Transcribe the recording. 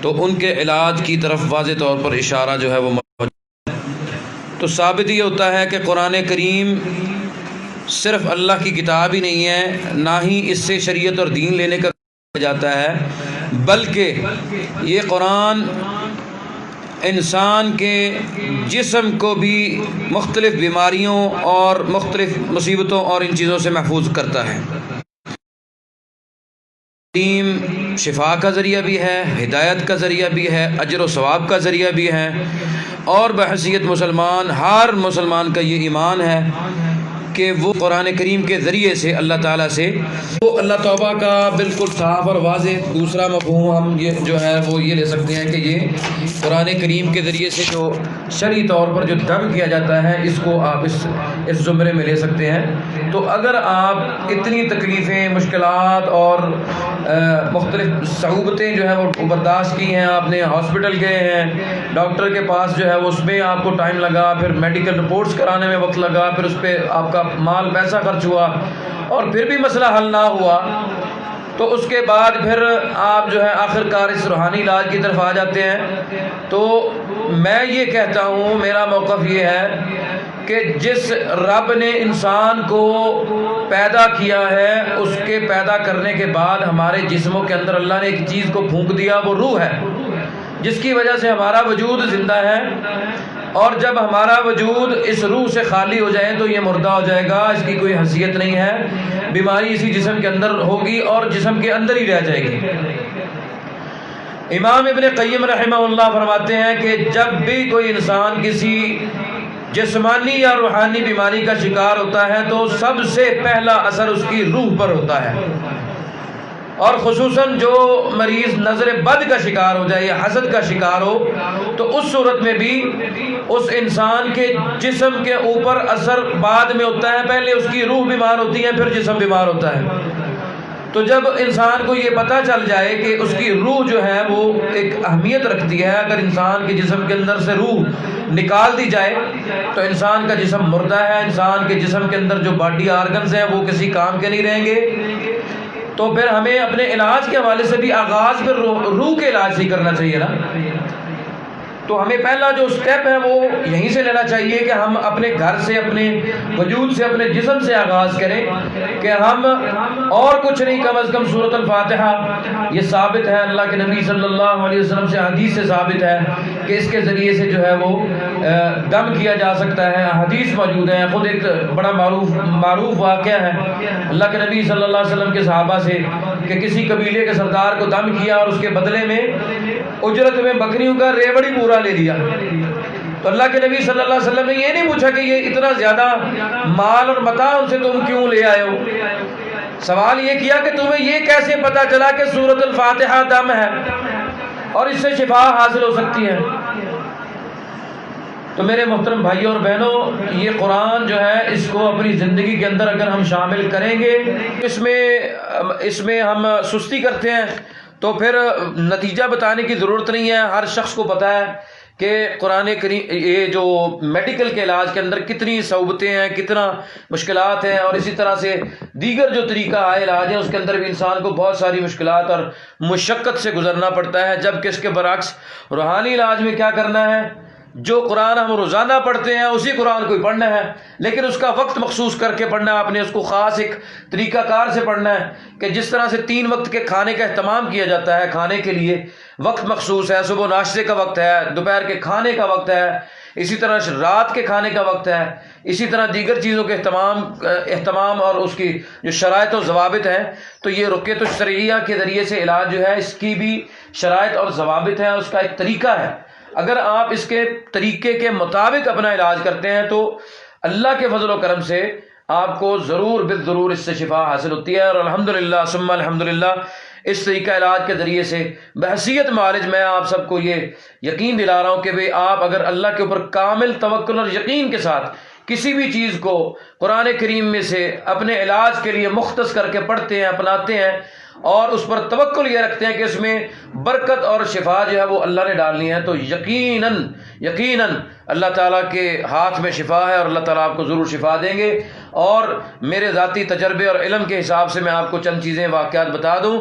تو ان کے علاج کی طرف واضح طور پر اشارہ جو ہے وہ موجود ہے۔ تو ثابت یہ ہوتا ہے کہ قرآن کریم صرف اللہ کی کتاب ہی نہیں ہے، نہ ہی اس سے شریعت اور دین لینے کا کہا جاتا ہے، بلکہ یہ قرآن انسان کے جسم کو بھی مختلف بیماریوں اور مختلف مصیبتوں اور ان چیزوں سے محفوظ کرتا ہے۔ تعلیم شفا کا ذریعہ بھی ہے، ہدایت کا ذریعہ بھی ہے، اجر و ثواب کا ذریعہ بھی ہے، اور بحیثیت مسلمان ہر مسلمان کا یہ ایمان ہے کہ وہ قرآن کریم کے ذریعے سے اللہ تعالیٰ سے تو اللہ توبہ کا بالکل صاف اور واضح دوسرا مفہوم ہم یہ جو ہے وہ یہ لے سکتے ہیں کہ یہ قرآن کریم کے ذریعے سے جو شرعی طور پر جو دم کیا جاتا ہے اس کو آپ اس زمرے میں لے سکتے ہیں۔ تو اگر آپ اتنی تکلیفیں، مشکلات اور مختلف صعوبتیں جو ہے وہ برداشت کی ہیں، آپ نے ہاسپٹل گئے ہیں، ڈاکٹر کے پاس جو ہے اس میں آپ کو ٹائم لگا، پھر میڈیکل رپورٹس کرانے میں وقت لگا، پھر اس پہ آپ کا مال پیسہ خرچ ہوا اور پھر بھی مسئلہ حل نہ ہوا، تو اس کے بعد پھر آپ جو ہے آخر کار اس روحانی علاج کی طرف آ جاتے ہیں۔ تو میں یہ کہتا ہوں، میرا موقف یہ ہے کہ جس رب نے انسان کو پیدا کیا ہے، اس کے پیدا کرنے کے بعد ہمارے جسموں کے اندر اللہ نے ایک چیز کو پھونک دیا، وہ روح ہے، جس کی وجہ سے ہمارا وجود زندہ ہے، اور جب ہمارا وجود اس روح سے خالی ہو جائے تو یہ مردہ ہو جائے گا، اس کی کوئی حیثیت نہیں ہے، بیماری اسی جسم کے اندر ہوگی اور جسم کے اندر ہی رہ جائے گی۔ امام ابن قیم رحمہ اللہ فرماتے ہیں کہ جب بھی کوئی انسان کسی جسمانی یا روحانی بیماری کا شکار ہوتا ہے تو سب سے پہلا اثر اس کی روح پر ہوتا ہے، اور خصوصاً جو مریض نظر بد کا شکار ہو جائے یا حسد کا شکار ہو تو اس صورت میں بھی اس انسان کے جسم کے اوپر اثر بعد میں ہوتا ہے، پہلے اس کی روح بیمار ہوتی ہے پھر جسم بیمار ہوتا ہے۔ تو جب انسان کو یہ پتہ چل جائے کہ اس کی روح جو ہے وہ ایک اہمیت رکھتی ہے، اگر انسان کے جسم کے اندر سے روح نکال دی جائے تو انسان کا جسم مردہ ہے، انسان کے جسم کے اندر جو باڈی آرگنز ہیں وہ کسی کام کے نہیں رہیں گے، تو پھر ہمیں اپنے علاج کے حوالے سے بھی آغاز پھر روح کے علاج سے ہی کرنا چاہیے نا۔ تو ہمیں پہلا جو سٹیپ ہے وہ یہیں سے لینا چاہیے کہ ہم اپنے گھر سے، اپنے وجود سے، اپنے جسم سے آغاز کریں کہ ہم اور کچھ نہیں، کم از کم سورۃ الفاتحہ، یہ ثابت ہے اللہ کے نبی صلی اللہ علیہ وسلم سے، حدیث سے ثابت ہے کہ اس کے ذریعے سے جو ہے وہ دم کیا جا سکتا ہے، حدیث موجود ہے، خود ایک بڑا معروف واقعہ ہے اللہ کے نبی صلی اللہ علیہ وسلم کے صحابہ سے کہ کسی قبیلے کے سردار کو دم کیا اور اس کے بدلے میں اجرت میں بکریوں کا ریوڑی پورا لے لیا۔ تو اللہ کے نبی صلی اللہ علیہ وسلم نے یہ نہیں پوچھا کہ یہ اتنا زیادہ مال اور متاع ان سے تم کیوں لے آئے ہو، سوال یہ کیا کہ تمہیں یہ کیسے پتا چلا کہ سورۃ الفاتحہ دم ہے اور اس سے شفا حاصل ہو سکتی ہے۔ تو میرے محترم بھائیوں اور بہنوں، یہ قرآن جو ہے اس کو اپنی زندگی کے اندر اگر ہم شامل کریں گے، اس میں ہم سستی کرتے ہیں تو پھر نتیجہ بتانے کی ضرورت نہیں ہے، ہر شخص کو پتہ ہے کہ قرآن کریم یہ جو میڈیکل کے علاج کے اندر کتنی صعوبتیں ہیں، کتنا مشکلات ہیں، اور اسی طرح سے دیگر جو طریقہ ہے علاج ہے اس کے اندر بھی انسان کو بہت ساری مشکلات اور مشقت سے گزرنا پڑتا ہے، جبکہ اس کے برعکس روحانی علاج میں کیا کرنا ہے، جو قرآن ہم روزانہ پڑھتے ہیں اسی قرآن کو ہی پڑھنا ہے، لیکن اس کا وقت مخصوص کر کے پڑھنا ہے، آپ نے اس کو خاص ایک طریقہ کار سے پڑھنا ہے کہ جس طرح سے 3 وقت کے کھانے کا اہتمام کیا جاتا ہے، کھانے کے لیے وقت مخصوص ہے، صبح ناشتے کا وقت ہے، دوپہر کے کھانے کا وقت ہے، اسی طرح رات کے کھانے کا وقت ہے، اسی طرح دیگر چیزوں کے اہتمام اور اس کی جو شرائط و ضوابط ہیں، تو یہ رقیۃ الشرعیہ کے ذریعے سے علاج جو ہے اس کی بھی شرائط اور ضوابط ہیں، اس کا ایک طریقہ ہے۔ اگر آپ اس کے طریقے کے مطابق اپنا علاج کرتے ہیں تو اللہ کے فضل و کرم سے آپ کو ضرور بالضرور اس سے شفا حاصل ہوتی ہے، اور الحمدللہ ثم الحمدللہ اس طریقہ علاج کے ذریعے سے بحیثیت معالج میں آپ سب کو یہ یقین دلا رہا ہوں کہ بھئی آپ اگر اللہ کے اوپر کامل توکل اور یقین کے ساتھ کسی بھی چیز کو قرآن کریم میں سے اپنے علاج کے لیے مختص کر کے پڑھتے ہیں، اپناتے ہیں، اور اس پر توکل یہ رکھتے ہیں کہ اس میں برکت اور شفا جو ہے وہ اللہ نے ڈالنی ہے، تو یقیناً اللہ تعالیٰ کے ہاتھ میں شفا ہے اور اللہ تعالیٰ آپ کو ضرور شفا دیں گے۔ اور میرے ذاتی تجربے اور علم کے حساب سے میں آپ کو چند چیزیں واقعات بتا دوں